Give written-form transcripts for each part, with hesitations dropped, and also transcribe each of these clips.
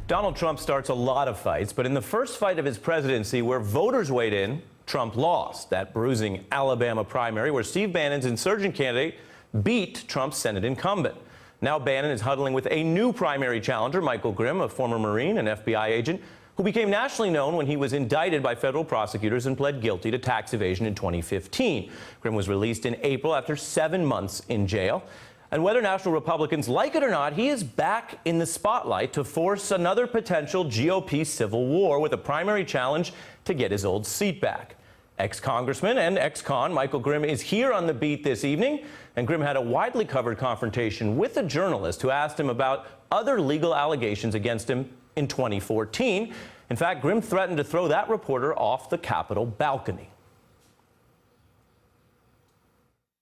Donald Trump starts a lot of fights, but in the first fight of his presidency where voters weighed in, Trump lost. That bruising Alabama primary where Steve Bannon's insurgent candidate beat Trump's Senate incumbent. Now Bannon is huddling with a new primary challenger, Michael Grimm, a former Marine and FBI agent who became nationally known when he was indicted by federal prosecutors and pled guilty to tax evasion in 2015. Grimm was released in April after 7 months in jail. And whether national Republicans like it or not, he is back in the spotlight to force another potential GOP civil war with a primary challenge to get his old seat back. Ex-congressman and ex-con Michael Grimm is here on the beat this evening, and Grimm had a widely covered confrontation with a journalist who asked him about other legal allegations against him in 2014. In fact, Grimm threatened to throw that reporter off the Capitol balcony.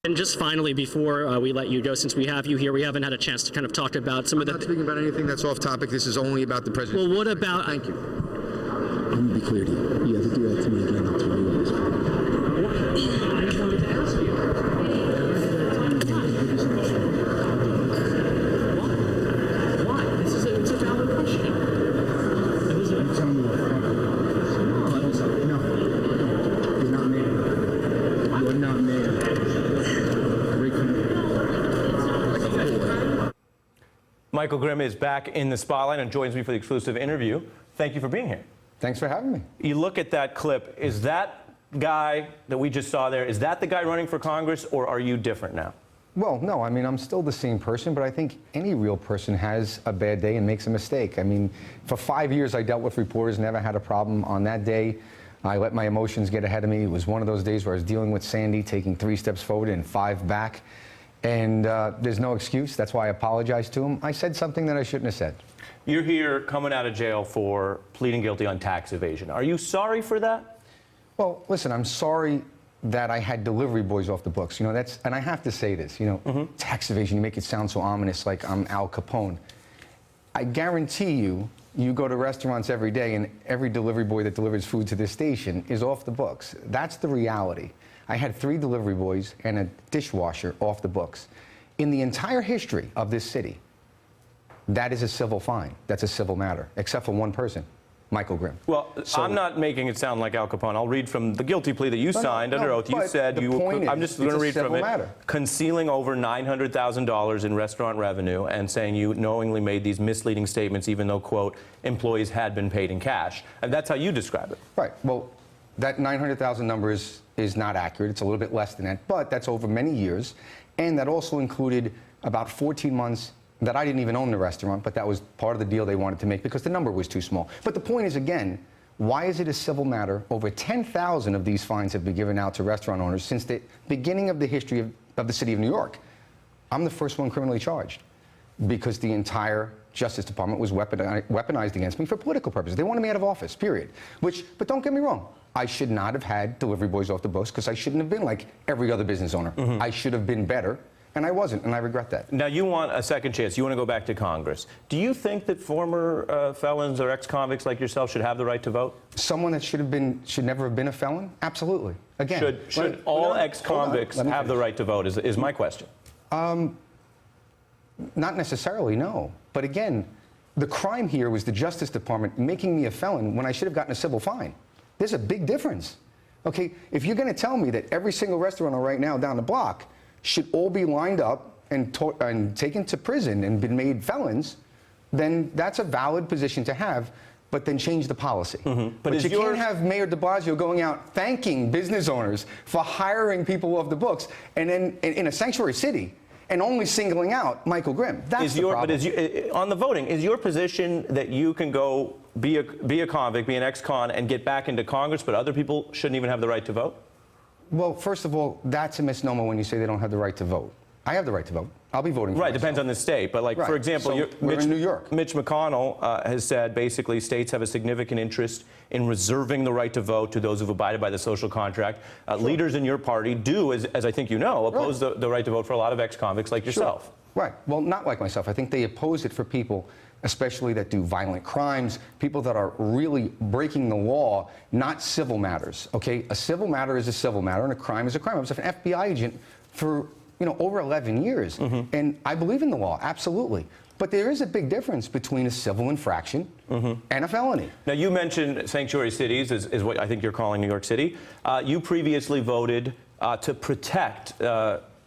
And just finally, before we let you go, since we have you here, we haven't had a chance to kind of talk about some of the... I'm not speaking about anything that's off topic. This is only about the president. Well, what about... Thank you. I'm going to be clear to you. You have to do that to me again, not to me at this point. I just wanted to ask you. Why? It's a valid question. You tell me what No. You're not mayor. You're not mayor. Michael Grimm is back in the spotlight and joins me for the exclusive interview. Thank you for being here. Thanks for having me. You look at that clip, is that guy that we just saw there, is that the guy running for Congress, or are you different now? Well, no, I mean, I'm still the same person, but I think any real person has a bad day and makes a mistake. I mean, for 5 years, I dealt with reporters, never had a problem. On that day, I let my emotions get ahead of me. It was one of those days where I was dealing with Sandy, taking 3 steps forward and 5 back. And there's no excuse. That's why I apologized to him. I said something that I shouldn't have said. You're here coming out of jail for pleading guilty on tax evasion. Are you sorry for that? Well, listen, I'm sorry that I had delivery boys off the books. You know, that's, and I have to say this, you know, tax evasion, you make it sound so ominous, like I'm Al Capone. I guarantee you, you go to restaurants every day and every delivery boy that delivers food to this station is off the books. That's the reality. I had 3 delivery boys and a dishwasher off the books. In the entire history of this city, that is a civil fine. That's a civil matter, except for one person, Michael Grimm. Well, so, I'm not making it sound like Al Capone. I'll read from the guilty plea that you signed under oath. You said I'm just going to read from it. Concealing over $900,000 in restaurant revenue and saying you knowingly made these misleading statements even though, quote, employees had been paid in cash. And that's how you describe it. Right. Well, that 900,000 number is not accurate. It's a little bit less than that, but that's over many years. And that also included about 14 months that I didn't even own the restaurant, but that was part of the deal they wanted to make because the number was too small. But the point is, again, why is it a civil matter? Over 10,000 of these fines have been given out to restaurant owners since the beginning of the history of the city of New York. I'm the first one criminally charged because the entire Justice Department was weaponized against me for political purposes. They wanted me out of office, period. But don't get me wrong. I should not have had delivery boys off the books because I shouldn't have been like every other business owner. I should have been better, and I wasn't, and I regret that. Now, you want a second chance. You want to go back to Congress. Do you think that former felons or ex-convicts like yourself should have the right to vote? Someone that should never have been a felon? Absolutely. Again. Should all ex-convicts have the right to vote is my question. Not necessarily, no. But again, the crime here was the Justice Department making me a felon when I should have gotten a civil fine. There's a big difference. Okay, if you're going to tell me that every single restaurant right now down the block should all be lined up and taken to prison and been made felons, then that's a valid position to have, but then change the policy. But you can't have Mayor de Blasio going out thanking business owners for hiring people off the books and then in a sanctuary city and only singling out Michael Grimm. That's the problem. But on the voting, is your position that you can go be a convict, be an ex-con, and get back into Congress, but other people shouldn't even have the right to vote? Well, first of all, that's a misnomer when you say they don't have the right to vote. I have the right to vote. I'll be voting for myself. Depends on the state. But, like, for example, so we're in New York. Mitch McConnell has said basically states have a significant interest in reserving the right to vote to those who've abided by the social contract. Leaders in your party do, as I think you know, oppose the right to vote for a lot of ex-convicts like yourself. Right. Well, not like myself. I think they oppose it for people, especially that do violent crimes, people that are really breaking the law, not civil matters. Okay? A civil matter is a civil matter, and a crime is a crime. I was an FBI agent for over 11 years, and I believe in the law, absolutely. But there is a big difference between a civil infraction and a felony. Now, you mentioned sanctuary cities is what I think you're calling New York City. You previously voted to protect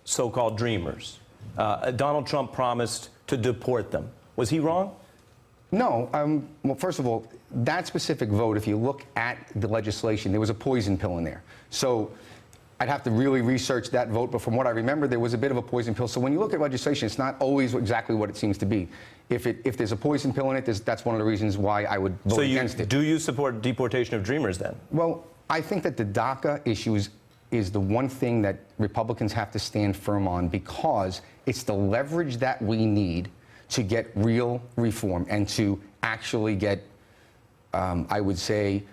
so-called dreamers. Donald Trump promised to deport them. Was he wrong? No. Well, first of all, that specific vote, if you look at the legislation, there was a poison pill in there. So I'd have to really research that vote, but from what I remember, there was a bit of a poison pill. So when you look at legislation, it's not always exactly what it seems to be. If there's a poison pill in it, that's one of the reasons why I would vote against it. Do you support deportation of dreamers then? Well, I think that the DACA issue is the one thing that Republicans have to stand firm on, because it's the leverage that we need to get real reform and to actually get, I would say,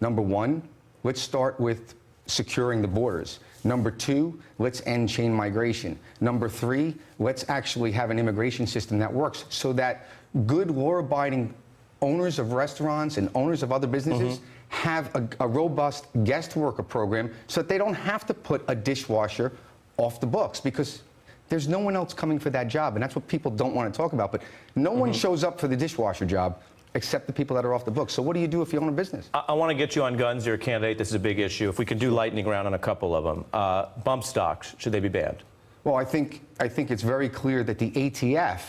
number one, let's start with securing the borders. Number two, let's end chain migration. Number three, let's actually have an immigration system that works so that good, law-abiding owners of restaurants and owners of other businesses have a robust guest worker program so that they don't have to put a dishwasher off the books, because there's no one else coming for that job, and that's what people don't want to talk about. But no one shows up for the dishwasher job except the people that are off the books. So what do you do if you own a business? I want to get you on guns. You're a candidate. This is a big issue. If we could do lightning round on a couple of them. Bump stocks, should they be banned? Well, I think it's very clear that the ATF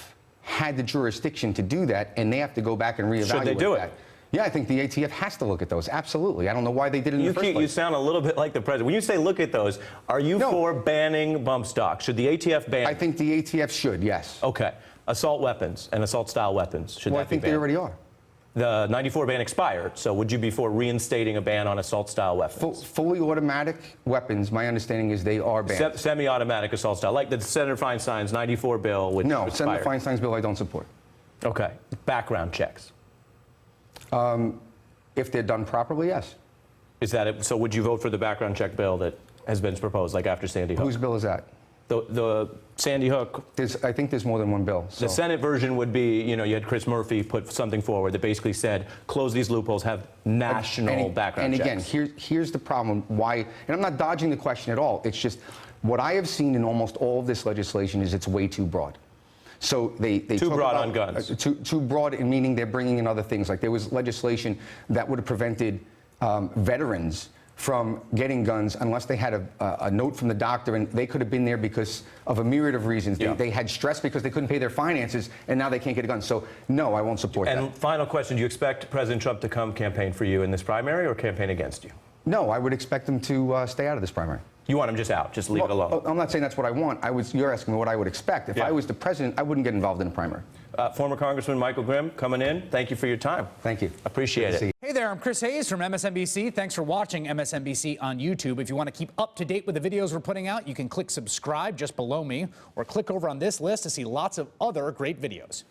had the jurisdiction to do that, and they have to go back and reevaluate that. Should they do it? Yeah, I think the ATF has to look at those. Absolutely. I don't know why they did it in the first place. You sound a little bit like the president. When you say look at those, are you for banning bump stocks? Should the ATF ban? I think the ATF should, yes. Okay. Assault weapons and assault-style weapons, should Well, I that be think banned? they already are. The 94 ban expired, so would you be for reinstating a ban on assault-style weapons? Fully automatic weapons, my understanding is they are banned. Semi-automatic assault-style, like the Senator Feinstein's 94 bill, which No, expired. Senator Feinstein's bill I don't support. Okay. Background checks. If they're done properly, yes. Is that it? So would you vote for the background check bill that has been proposed, like after Sandy Hook? Whose bill is that? The Sandy Hook. I think there's more than one bill. So. The Senate version would be, you had Chris Murphy put something forward that basically said, close these loopholes, have national background checks. And again, here's the problem. Why? And I'm not dodging the question at all. It's just what I have seen in almost all of this legislation is it's way too broad. So they too broad on guns. Too broad in meaning they're bringing in other things. Like there was legislation that would have prevented veterans from getting guns unless they had a note from the doctor, and they could have been there because of a myriad of reasons. Yeah. They had stress because they couldn't pay their finances, and now they can't get a gun. So no, I won't support that. And final question, do you expect President Trump to come campaign for you in this primary or campaign against you? No, I would expect him to stay out of this primary. You want him just out, just leave it alone? I'm not saying that's what I want. You're asking me what I would expect. If I was the president, I wouldn't get involved in a primary. Former Congressman Michael Grimm coming in. Thank you for your time. Thank you. Appreciate it. Hey there, I'm Chris Hayes from MSNBC. Thanks for watching MSNBC on YouTube. If you want to keep up to date with the videos we're putting out, you can click subscribe just below me, or click over on this list to see lots of other great videos.